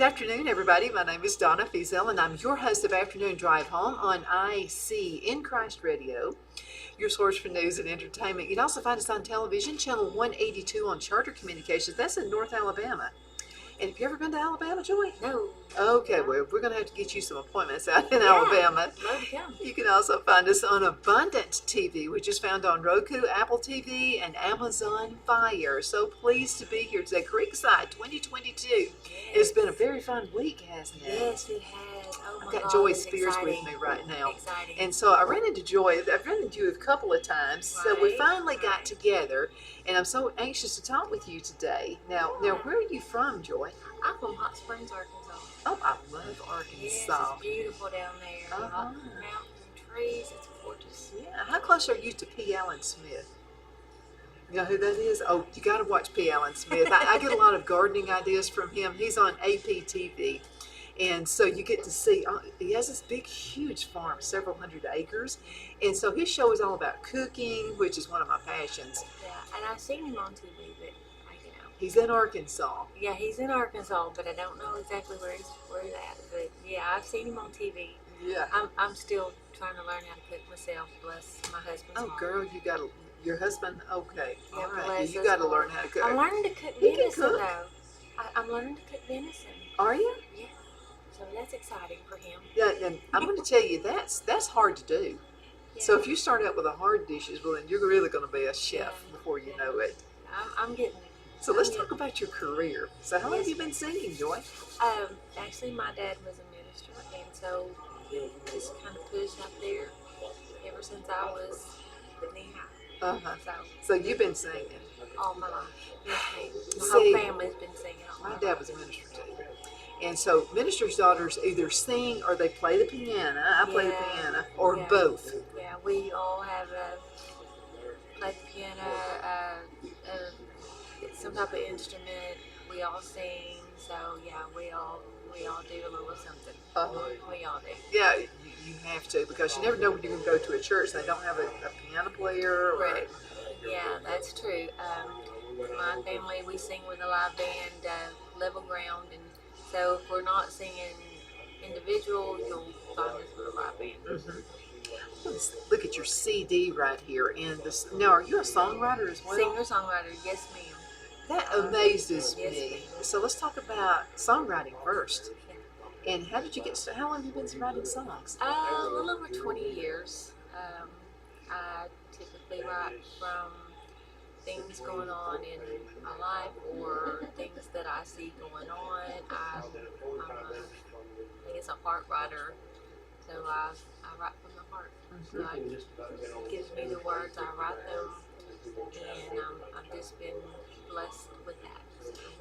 Good afternoon, everybody. My name is Donna Fiesel, and I'm your host of Afternoon Drive Home on IC in Christ Radio, your source for news and entertainment. You'd also find us on television, channel 182 on Charter Communications. That's in North Alabama. And have you ever been to Alabama, Joy? No. Okay, well, we're going to have to get you some appointments out in Yeah, Alabama. love to come. You can also find us on Abundant TV, which is found on Roku, Apple TV, and Amazon Fire. So pleased to be here today. Creekside 2022. Yes. It's been a very fun week, hasn't it? Yes, it has. Oh my I've got God, Joy it's Speers exciting. with me right now. Exciting. And so I ran into Joy. I've run into you a couple of times. So we Right, finally got right. together, and I'm so anxious to talk with you today. Now, where are you from, Joy? I'm from Hot Springs, Arkansas. Oh, I love Yes, Arkansas. it's beautiful down there. Lots of mountains and trees. It's gorgeous. Yeah. How close are you to P. Allen Smith? You know who that is? Oh, you got to watch P. Allen Smith. I get a lot of gardening ideas from him. He's on APTV. And so you get to see, he has this big, huge farm, several hundred acres. And so his show is all about cooking, which is one of my passions. Yeah, and I've seen him on TV, but He's in Arkansas. yeah, he's in Arkansas, but I don't know exactly where he's at. But yeah, I've seen him on TV. Yeah. I'm still trying to learn how to cook myself. Bless my husband's Oh, heart. girl, you got to, your husband? Okay. Yeah, All right. bless You his got to heart. learn how to cook. I'm learning to cook He can venison cook. though. I'm learning to cook venison. Are you? Yeah. So that's exciting for him. Yeah, and I'm going to tell you, that's hard to do. Yeah. So if you start out with the hard dishes, well, then you're really going to be a chef before you know it. I'm getting. So let's talk about your career. So how long have you been singing, Joy? Actually, my dad was a minister, and so he just kind of pushed up there ever since I was knee high. Uh-huh. So you've been singing. All my life. Yes, ma'am. My See, whole family's been singing all My my dad life. was a minister too. And so ministers' daughters either sing or they play the piano. I play the Yeah. piano, or Yeah. both. Yeah, we all have play the piano, some type of instrument. We all sing. So yeah, we all do a little something. We all do. Yeah, you have to, because you never know when you're going to go to a church and they don't have a piano player. Or, Right. Yeah, that's true. My family, we sing with a live band, Level Ground, and so if we're not singing individual, you'll find us with a live band. Let's look at your CD right here. And this, now, are you a songwriter as well? Singer-songwriter, yes ma'am. That amazes Yes, me. ma'am. So let's talk about songwriting first. And how did you get started? How long have you been writing songs? A little over 20 years. I typically write from things going on in my life or things that I see going on. I guess a heart writer, so I write from the heart. God gives me the words, I write them, and I've just been blessed with that.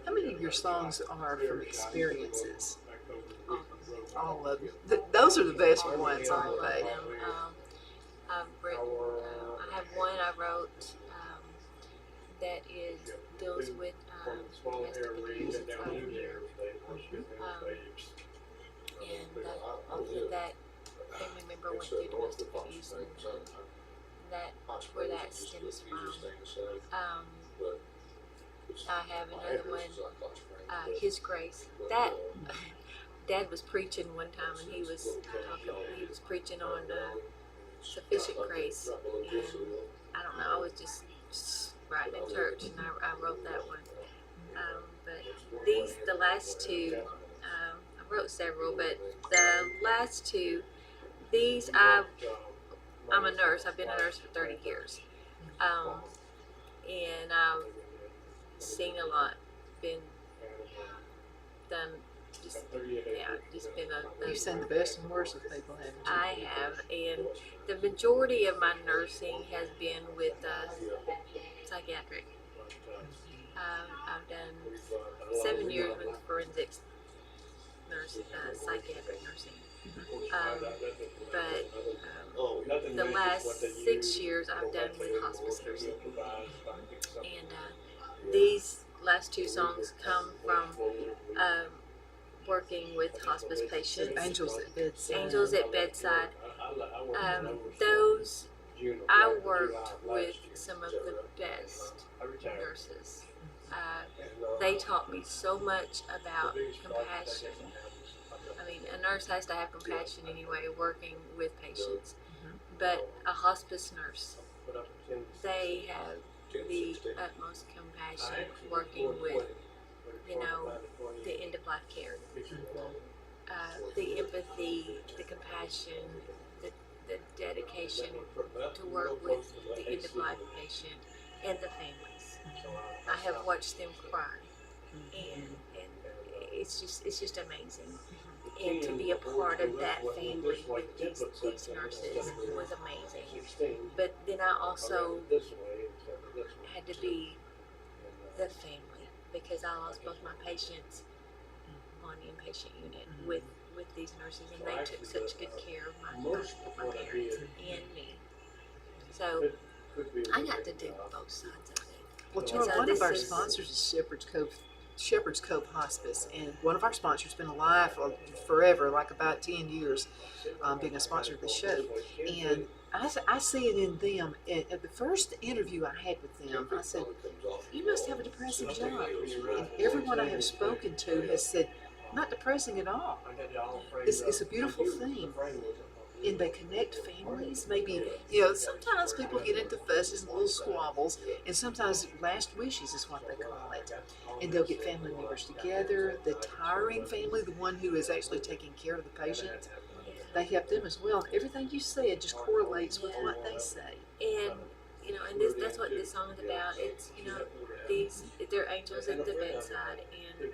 How many of your songs are from experiences? All of them. Those are the best ones, All aren't of they? them. I've written. I have one I wrote that deals with domestic abuse. It's over here, and that family member went through domestic abuse, and that's where that stems from. I have another one, His Grace. That Dad was preaching one time, and he was preaching on sufficient grace, and I don't know, I was just writing in church, and I wrote that one. But the last two, I wrote several, but the last two, I'm a nurse. I've been a nurse for 30 years, and I sing a lot. Been done. Just been You sing the best and worst of people, haven't you? I have, and the majority of my nursing has been with psychiatric. I've done 7 years with forensics nursing, psychiatric nursing. But the last 6 years I've done with hospice nursing. And these last two songs come from working with hospice patients. Angels at Bedside. Angels at Bedside. Those, I worked with some of the best nurses they taught me so much about compassion. I mean, a nurse has to have compassion anyway, working with patients. But a hospice nurse, they have the utmost compassion working with, the end of life care. The empathy, the compassion, the, the dedication to work with the end of life patient and the families. I have watched them cry, and it's just amazing. And to be a part of that family with these nurses was amazing. But then I also had to be the family because I lost both my patients on the inpatient unit with these nurses, and they took such good care of my parents and me. So I got to do both sides of it. Well, And Charles, so one of this our is- sponsors is Shepherd's Cove Hospice, and one of our sponsors been alive forever, like about 10 years, being a sponsor of the show. And I see it in them. At the first interview I had with them, I said, "You must have a depressing job." And everyone I have spoken to has said, "Not depressing at all. It's a beautiful thing." And they connect families. Maybe, sometimes people get into fusses and little squabbles, and sometimes last wishes is what they call it. And they'll get family members together. The tiring family, the one who is actually taking care of the patient, they help them as well. Everything you said just correlates with what they say. And that's what this song is about. It's they're angels at the bedside, and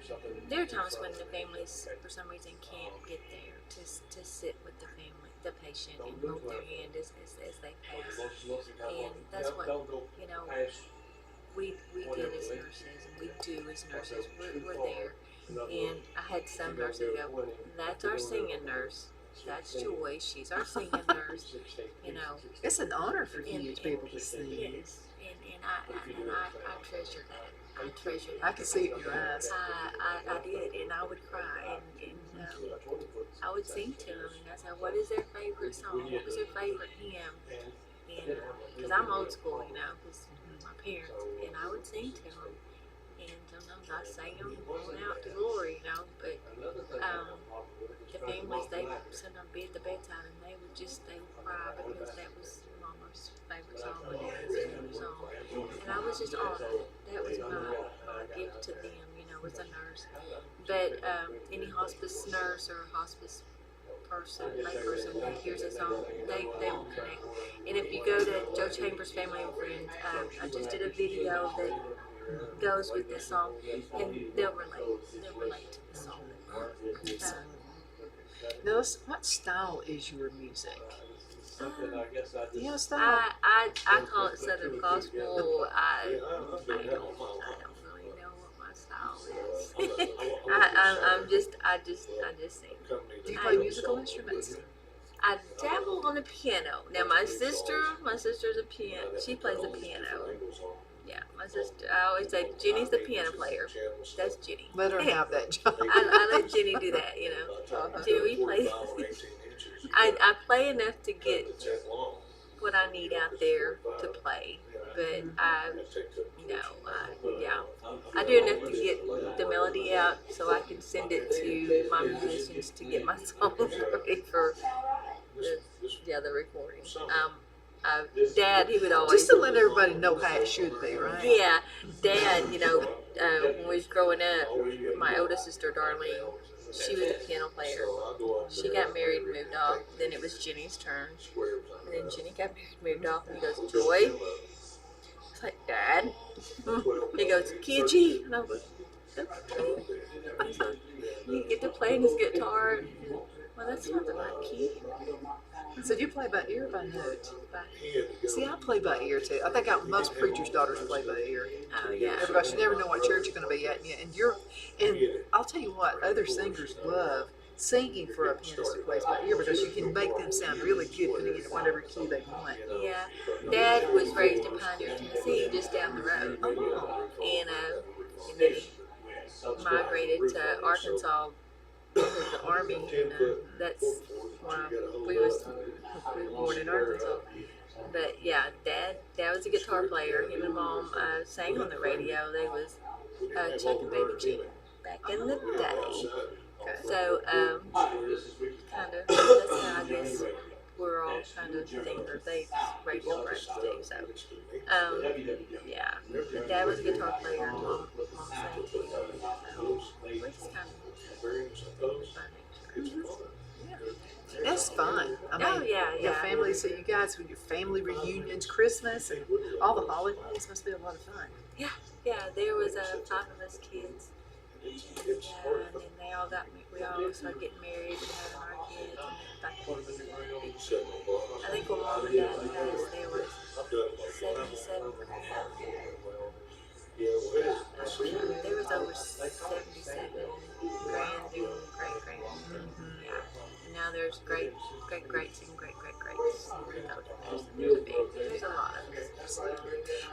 there are times when the families for some reason can't get there to sit with the patient, and hold their hand as they pass. And that's what we did as nurses, and we do as nurses. We're there. And I had some nurses go, "That's our singing nurse. That's Joy. She's our singing nurse." It's an honor for you to be able to sing. Yes, and I treasure that. I treasure that. I can see it in your eyes. I did, and I would cry, and I would sing to them, and I said, "What is their favorite song? What was their favorite hymn?" And because I'm old school, because my parents, and I would sing to them, and sometimes I sang them on out to glory, but the families, they would sometimes be at the bedside, and they would cry because that was Mama's favorite song or Daddy's favorite song, and I was just honored. That was my gift to them, as a nurse. But any hospice nurse or hospice lay person that hears a song, they will connect. And if you go to Joe Chambers' Family and Friends, I just did a video that goes with this song, and they'll relate to the song. Now, what style is your music? Do you have a style? I call it Southern Gospel. I don't really know what my style is. I just sing. Do you play musical instruments? I dabble on the piano. Now my sister's a piano. She plays the piano. Yeah, my sister. I always say Jenny's the piano player. That's Jenny. Let her have that job. I let Jenny do that. Jenny, we play. I play enough to get what I need out there to play, but I do enough to get the melody out so I can send it to my musicians to get my song ready for the recording. Dad, he would always Just to let everybody know how it should be, right? Yeah, Dad. When we was growing up, my oldest sister Darlene, she was a piano player. She got married and moved off. Then it was Jenny's turn. And then Jenny got married and moved off. And he goes, "Joy." It's like, "Dad." He goes, "Kidgy." And I was like, "Okay." You get to play his guitar. Well, that's not the right key. So you play by ear or by note? But, See, I play by ear too. I think most preachers' daughters play by ear. oh yeah. Because you never know what church you're going to be at, and I'll tell you what, other singers love singing for a pianist who plays by ear because you can make them sound really good putting it in whatever key they want. Yeah. Dad was raised in Pioneer, Tennessee, just down the road. Oh. And then he migrated to Arkansas because of the Army, and that's why we were born in Arkansas. But yeah, Dad was a guitar player. Him and Mom sang on the radio. They was Chuck and Baby G back in the day. So kind of that's how I guess we're all kind of thinker. They radio brains too. So yeah, but Dad was a guitar player. And Mom sang too. So we're just kind of thingers by nature. Yeah. That's fun. I Oh mean, yeah, your yeah. family, so you guys with your family reunions, Christmas, and all the holidays must be a lot of fun. Yeah, yeah. There was 5 of us kids, and then they all we all started getting married and having our kids. I think when Mom and Dad passed, there was 77 there was over 77 grand and great grand. Yeah. And now there's greats and great greats. There's a lot of us.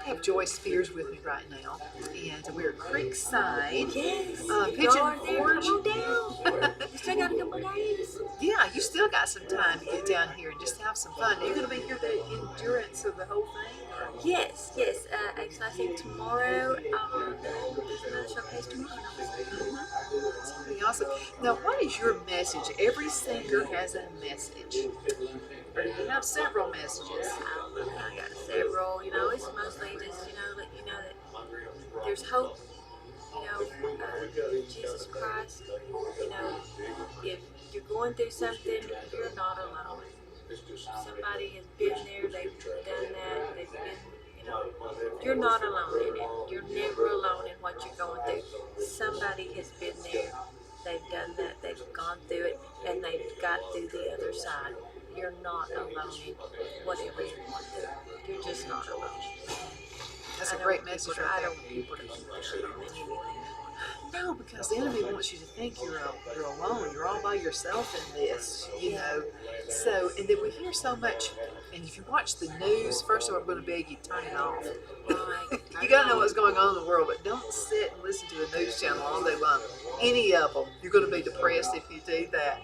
I have Joyce Spears with me right now, and we're at Creekside. Yes. Pigeon Forge. Come on down. You still got a couple of days. Yeah, you still got some time to get down here and just have some fun. Are you going to be here the endurance of the whole thing? Yes. Actually, I think tomorrow, there's another showcase tomorrow. That's going to be awesome. Now, what is your message? Every singer has a message. Or do you have several messages? I got several. It's mostly just, let you know that there's hope. Jesus Christ, if you're going through something, you're not alone. Somebody has been there, they've done that, they've been, you're not alone in it. You're never alone in what you're going through. Somebody has been there, they've done that, they've gone through it, and they've got through the other side. You're not alone in whatever you're going through. You're just not alone. That's a great message right I there. don't want people to think they're alone in anything. No, because the enemy wants you to think you're alone. You're all by yourself in this, So, and then we hear so much. And if you watch the news, first of all, I'm going to beg you, turn it off. Right. You got to know what's going on in the world, but don't sit and listen to the news channel all day long. Any of them, you're going to be depressed if you do that.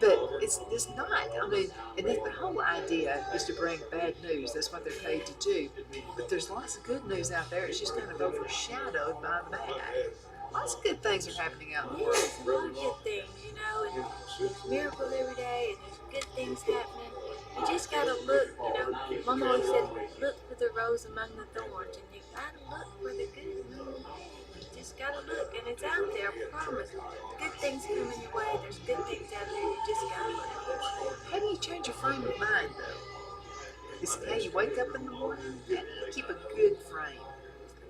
But it's not. I mean, and the whole idea is to bring bad news. That's what they're paid to do. But there's lots of good news out there. It's just kind of overshadowed by the bad. Lots of good things are happening out in the world. There's a lot of good things, and there's miracles every day, and there's good things happening. You just gotta look, Mom always said, look for the rose among the thorns, and you gotta look for the good. You just gotta look, and it's out there, I promise. Good things coming your way, there's good things out there, you just gotta look. How do you change your frame of mind, though? Is it how you wake up in the morning? How do you keep a good frame?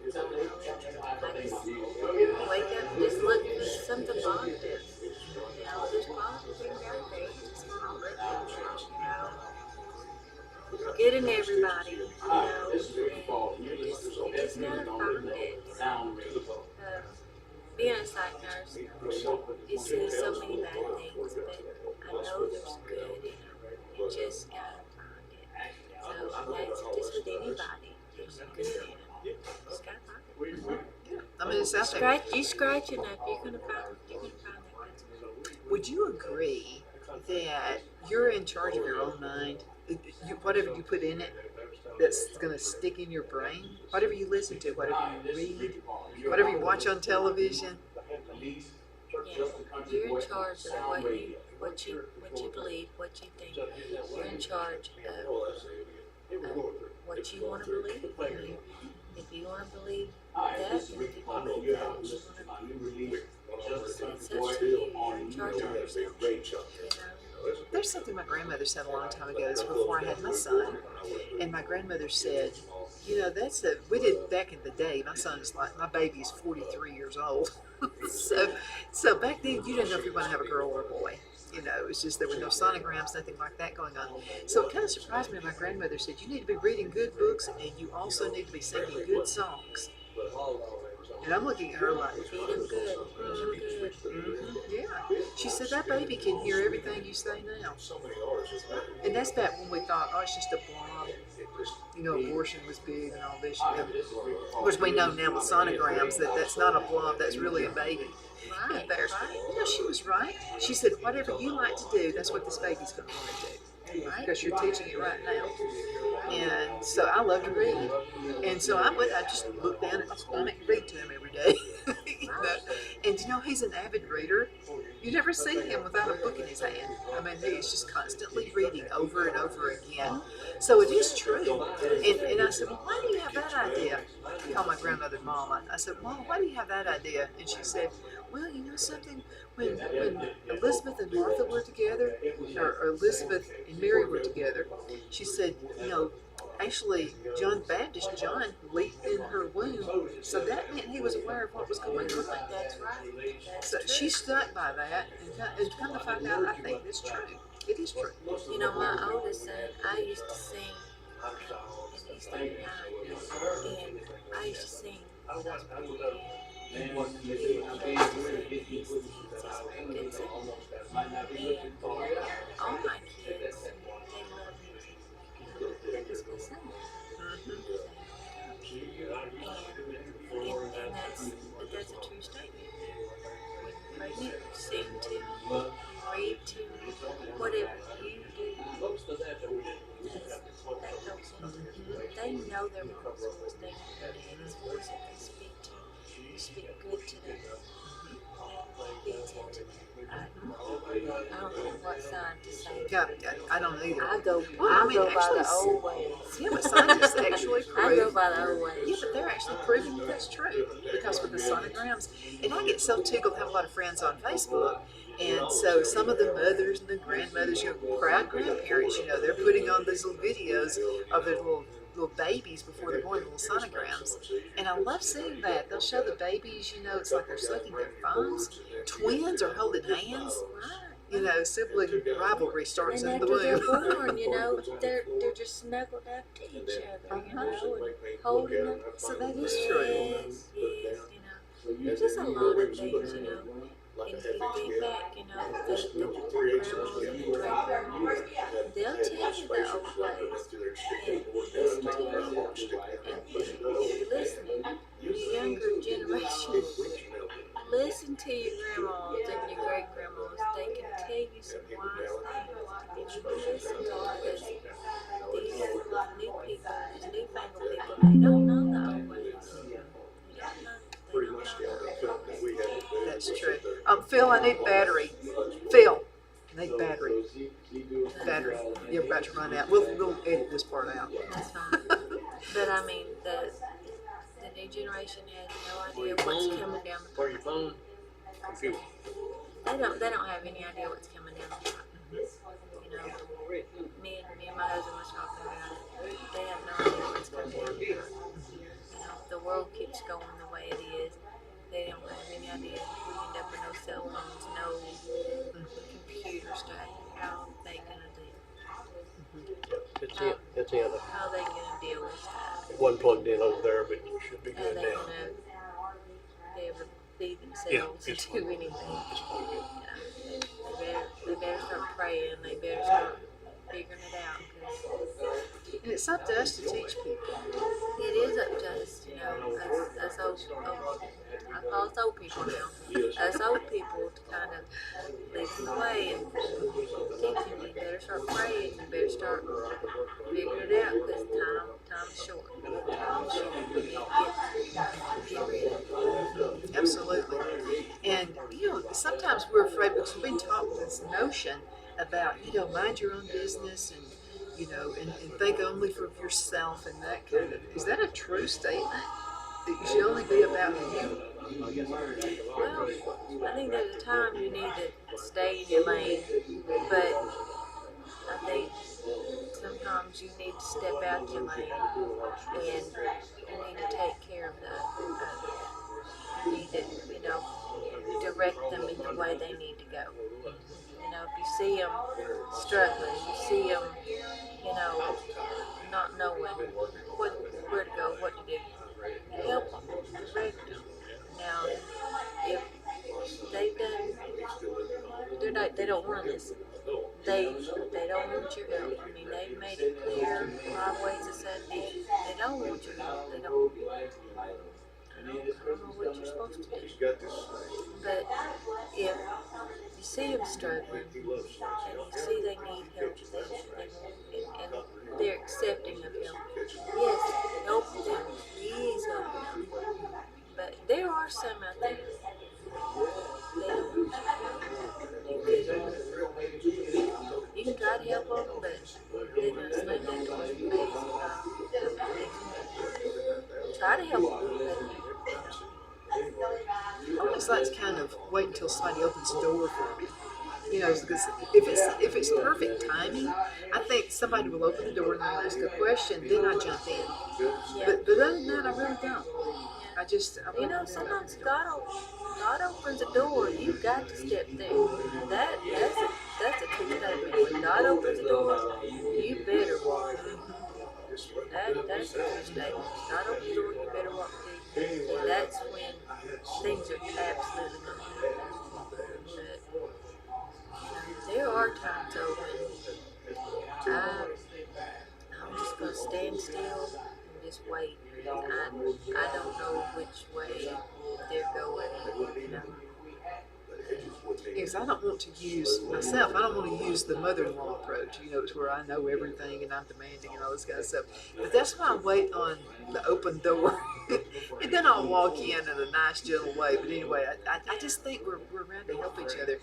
I just wake up and just look for something positive. There's positive things out there. You just gotta look, good in everybody, and you just gotta find it. Being a psych nurse, you see so many bad things, but I know there's good in them. You just gotta find it. So that's just with anybody. There's good in them. Just gotta find it. I mean, it's out there. You scratch enough, you're gonna find that good stuff. Would you agree that you're in charge of your own mind? Whatever you put in it, that's going to stick in your brain. Whatever you listen to, whatever you read, whatever you watch on television. Yeah, you're in charge of what you believe, what you think. You're in charge of what you want to believe. If you want to believe that, then you believe that. It's up to you. You're in charge of yourself. There's something my grandmother said a long time ago. It's before I had my son. And my grandmother said, we did back in the day. My baby's 43 years old. so back then you didn't know if you were going to have a girl or a boy. It was just there were no sonograms, nothing like that going on. So it kind of surprised me when my grandmother said, you need to be reading good books and you also need to be singing good songs. And I'm looking at her like, feed him good. Yeah. She said that baby can hear everything you say now. And that's back when we thought, it's just a blob. Abortion was big and all this. Of course, we know now with sonograms that that's not a blob, that's really a baby. Right. There. She was right. She said, whatever you like to do, that's what this baby's going to want to do. Right. because you're teaching it right now. And so I love to read. And so I just look down at his stomach and read to him every day. you know? And he's an avid reader. You never see him without a book in his hand. I mean, he's just constantly reading over and over again. So it is true. And I said, well, why do you have that idea? I call my grandmother Mama. I said, Mama, why do you have that idea? And she said, well, you know something? When Elizabeth and Martha were together, or Elizabeth and Mary were together, she said, actually, John Baptist, John, leaped in her womb, so that meant he was aware of what was going on. That's right. That's So true. she stuck by that, and come to find out, I think it's true. It is true. My oldest son, I used to sing, and he's 39, and I used to sing when I was pretty kid. And he used to sing, he's just very good singer. And all my kids, they love music. He's a good singer. But that's a true statement. When you sing to, you read to, whatever you do, that helps them. They know their mom's voice, they know their daddy's voice, if they speak to you, you speak good to them. That feeds into them. I don't know what sign to say. Yeah, I don't either. I go Well, by the old ways. Yeah, but scientists actually prove. I go by the old ways. Yeah, but they're actually proving that that's true because with the sonograms, and I get so tickled. I have a lot of friends on Facebook, and so some of the mothers and the grandmothers, proud grandparents, they're putting on these little videos of their little babies before they're born, little sonograms, and I love seeing that. They'll show the babies, it's like they're sucking their thumbs. Twins are holding hands. Sibling rivalry starts And in the after they're womb. born, they're just snuggled up to each other, and holding them. So that is true. Yes, there's just a lot of things, And if you think back, the grandmas and the great-grandmas, they'll tell you the old ways, and listen to you. And if you're listening, you younger generation, listen to your grandmas and your great-grandmas. They can tell you some wise things. You listen to them, because these new people, these newfangled people, they don't know the old ways. They don't know the old ways. That's true. Phil, I need battery. Phil, I need battery. Battery. You're about to run out. We'll edit this part out. That's fine. But I mean, the new generation has no idea what's coming down the Or your pipe. phone, computer. They don't have any idea what's coming down the pipe. Me and my husband was talking about it. They have no idea what's coming down the pipe. The world keeps going the way it is. They don't have any idea. We end up with no cell phones, no computer stuff. How are they gonna do? It's the other. How are they gonna deal with stuff? It wasn't plugged in over there, but it should be How are good they now. gonna be able to feed themselves Yeah, or it's do anything? It's plugged in. They better start praying. They better start figuring it out. 'Cause And it's up to us to teach people. it is up to us, us old, I call us old people now. Us old people to kind of lead them the way and teach them. You better start praying. You better start figuring it out, because time's short. Time's short. We need to get ready. Absolutely. And, sometimes we're afraid because we've been taught this notion about, mind your own business and, and think only for yourself and that kind of. Is that a true statement? That you should only be about you? Well, I think there's a time you need to stay in your lane, but I think sometimes you need to step out your lane and you need to take care of you need to, direct them in the way they need to go. If you see them struggling, you see them, not knowing where to go, what to do, help them, direct them. Now, if they've done, they don't want to listen. They don't want your help. I mean, they've made it clear 5 ways to Sunday. They don't want your help. They don't. I don't know what you're supposed to do. But if you see them struggling, and you see they need help, they want, and they're accepting of help. Yes, help them, please help them. But there are some out there, they don't want your help. You can try to help them, but they're going to slam that door in your face about try to help them, but I always like to kind of wait until somebody opens the door for me. You know, because if it's perfect timing, I think somebody will open the door and they'll ask a question, then I jump in. yeah. But other than that, I really don't. I You know, sometimes God opens a door. You've got to step through. That's a true statement. When God opens a door, you better walk through. That's a true statement. God opens a door, you better walk through. And that's when things are absolutely going to happen. But there are times though when I'm just going to stand still and just wait. I don't know which way they're going, you know. Because I don't want to use myself. I don't want to use the mother-in-law approach. You know, it's where I know everything and I'm demanding and all this kind of stuff. But that's why I wait on the open door, and then I'll walk in a nice, gentle way. But anyway, I just think we're around to help each other,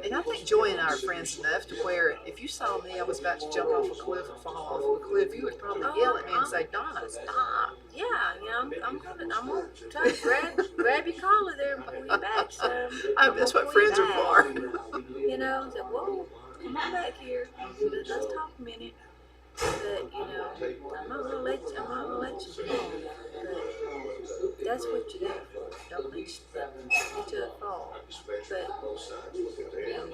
and I think Joy and I are friends enough to where if you saw me, I was about to jump off a cliff or fall off of a cliff, you would probably yell at me and say, "Donna, stop!" Yeah, I'm gonna try to grab your collar there and pull you back. So That's what friends are for. You know, say, whoa, come on back here. Let's talk a minute. But you know, I'm not gonna let you fall. But that's what you're there for. Don't let you fall. But you know,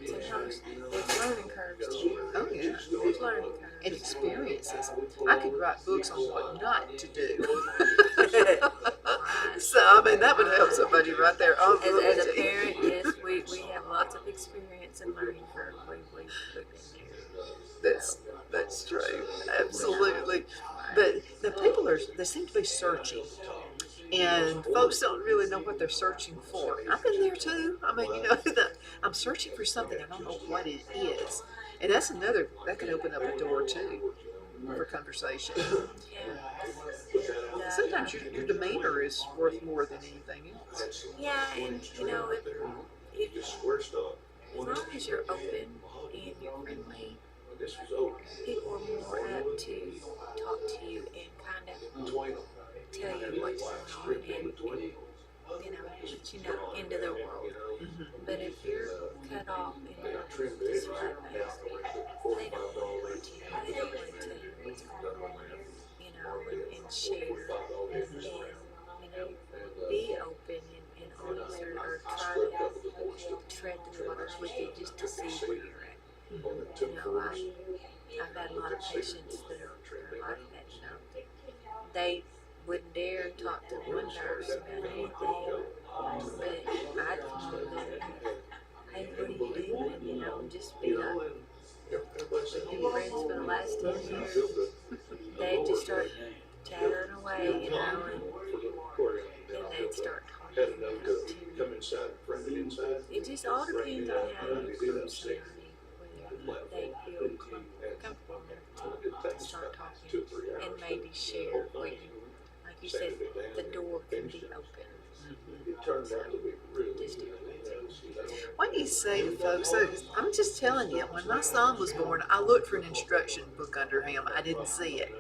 sometimes there's learning curves too. Oh yeah, There's learning curves. and experiences. I could write books on what not to do. So I mean, that would help somebody right there. As a parent, yes, we have lots of experience and learning curve. We've been there. That's true, absolutely. But the people they seem to be searching, and folks don't really know what they're searching for. I've been there too. I mean, you know, I'm searching for something. I don't know what it is, and that's another that can open up a door too for conversation. Yeah. Sometimes your demeanor is worth more than anything else. Yeah, and you know, if as long as you're open and you're friendly, people are more apt to talk to you and kind of tell you what's going on and you know, let you know into their world. Mm-hmm. But if you're cut off and you're just right faced, they don't want to. They don't want to tell you what's going on, you know, and share and you know, be open and honest or try to tread the waters with you just to see where you're at. You know, I've had a lot of patients that are like that, you know. They wouldn't dare talk to one nurse about anything, but I'd come over there and, hey, what are you doing? You know, and just be like, we've been friends for the last 10 years. They'd just start chattering away, you know, and then they'd start talking. It just all depends on how you approach somebody, whether they feel comfortable enough to start talking and maybe share where you, like you said, the door can be open. Just What do you say to folks? So I'm just telling you, when my son was born, I looked for an instruction book under him. I didn't see it.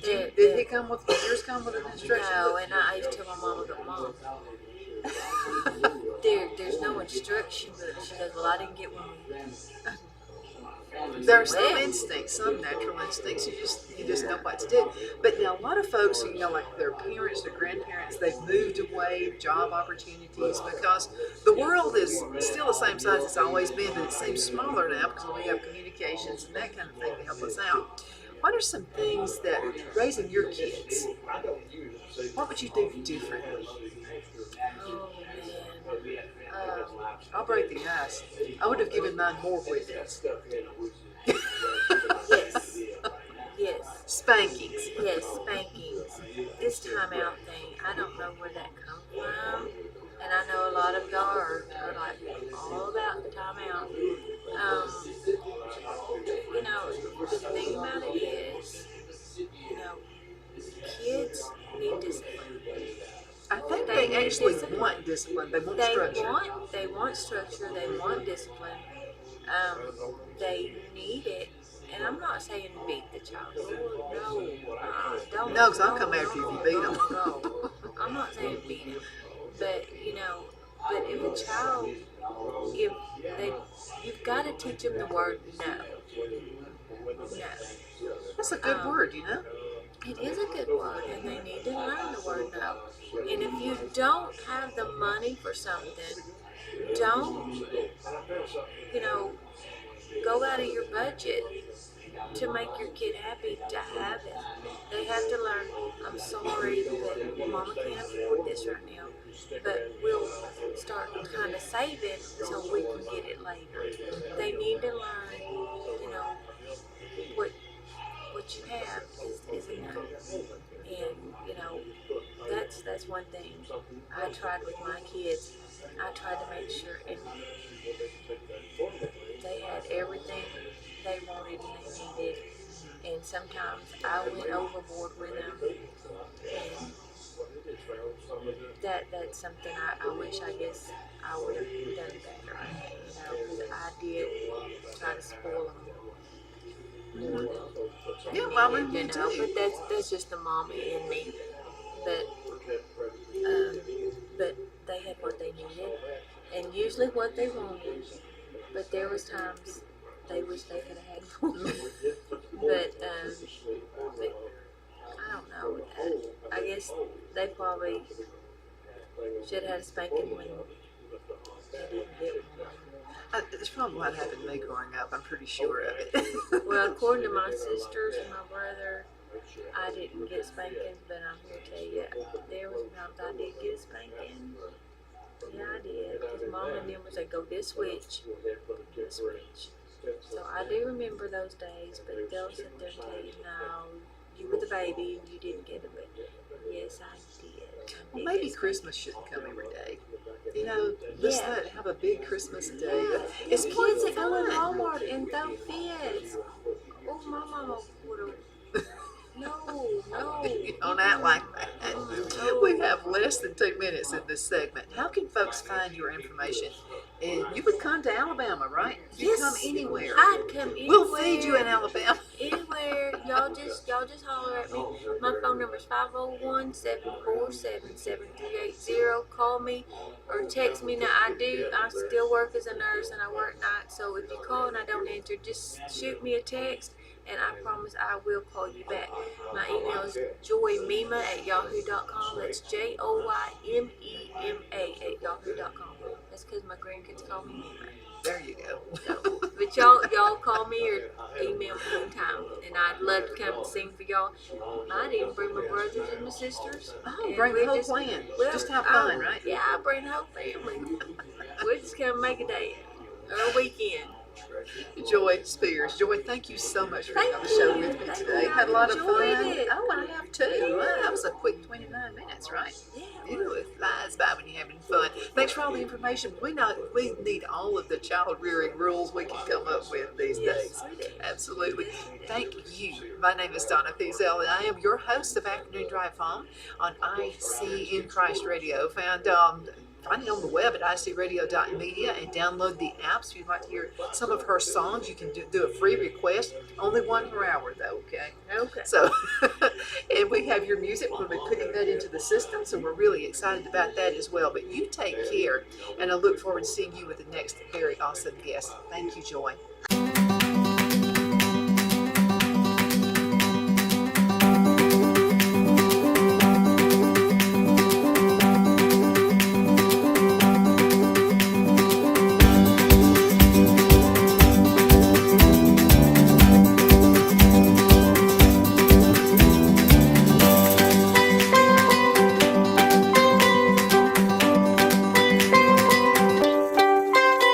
Did he come with? Did yours come with an instruction No, book? and I used to tell my mama, but Mom, there's no instruction book. She goes, well, I didn't get one. There are some instincts, some natural instincts. You just know what to do. But now a lot of folks, you know, like their parents, their grandparents, they've moved away, job opportunities, because the world is still the same size it's always been, but it seems smaller now because we have communications and that kind of thing to help us out. What are some things that raising your kids? What would you do differently? Oh, man. I'll break the ice. I would have given mine more whippings. Yes. Yes. Spankings. Yes, spankings. This time out thing, I don't know where that comes from. And I know a lot of y'all are like all about the time want discipline. They want They structure. want structure. They want discipline. They need it. And I'm not saying beat the child. Lord, no, don't. No, 'cause I'll come after you if you beat 'em. No. I'm not saying beat him, but but if a child, if they, you've got to teach them the word no. No. That's a good word, you know. It is a good word, and they need to learn the word no. And if you don't have the money for something, don't, go out of your budget to make your kid happy to have it. They have to learn, I'm sorry, but Mama can't afford this right now, but we'll start kind of saving so we can get it later. They need to learn, what you have is enough. And that's one thing I tried with my kids. I tried to make sure, and they had everything they wanted and they needed. And sometimes I went overboard with them, and that's something I wish, I guess I would have done better. Because I did try to spoil them. Yeah, well, and you do. But that's just the mama in me. But they had what they needed, and usually what they wanted. But there was times they wish they could have had more. but I don't know. I guess they probably should have had a spanking when they didn't get one. It's probably what happened to me growing up. I'm pretty sure of it. Well, according to my sisters and my brother, I didn't get spankings, but I'm here to tell you, there was times I did get a spanking. Yeah, I did. Because Mom and them was like, go this switch, this switch. So I do remember those days, but they'll sit there and tell you, no, you were the baby and you didn't get it. But yes, I did. Well, maybe Christmas shouldn't come every day. Let's not have a big Christmas day. It's kids that go in Walmart and throw fits. Oh, my mama would have. No. You don't act like that. We have less than 2 minutes in this segment. How can folks find your information? And you would come to Alabama, right? You Yes, come anywhere. I'd come anywhere. We'll feed you in Alabama. Anywhere. Y'all just holler at me. My phone number is 501-747-7380. Call me or text me. Now I still work as a nurse and I work nights. So if you call and I don't answer, just shoot me a text. And I promise I will call you back. My email is joymema@yahoo.com. That's JOYMEMA@yahoo.com. That's because my grandkids call me Mema. There you go. So, but y'all call me or email me anytime, and I'd love to come and sing for y'all. I'd even bring my brothers and my sisters. Oh, bring the whole clan. Just have fun, right? Yeah, I bring the whole family. We'll just come make a day or a weekend. Joy Speers. Joy, thank you so much for being on the show with me today. Had a lot of fun. It. Oh, I have too. Wow, that was a quick 29 minutes, right? Yeah. Ew, it flies by when you're having fun. Thanks for all the information. We need all of the child rearing rules we can come up with these days. We do. Absolutely. Yes, we do. Thank you. My name is Donna Fiesel, and I am your host of Afternoon Drive Home on IC in Christ Radio. Find it on the web at icradio.media and download the apps. If you'd like to hear some of her songs, you can do a free request. Only one per hour, though, okay? Okay. So, and we have your music. We'll be putting that into the system, so we're really excited about that as well. But you take care, and I look forward to seeing you with the next very awesome guest. Thank you, Joy.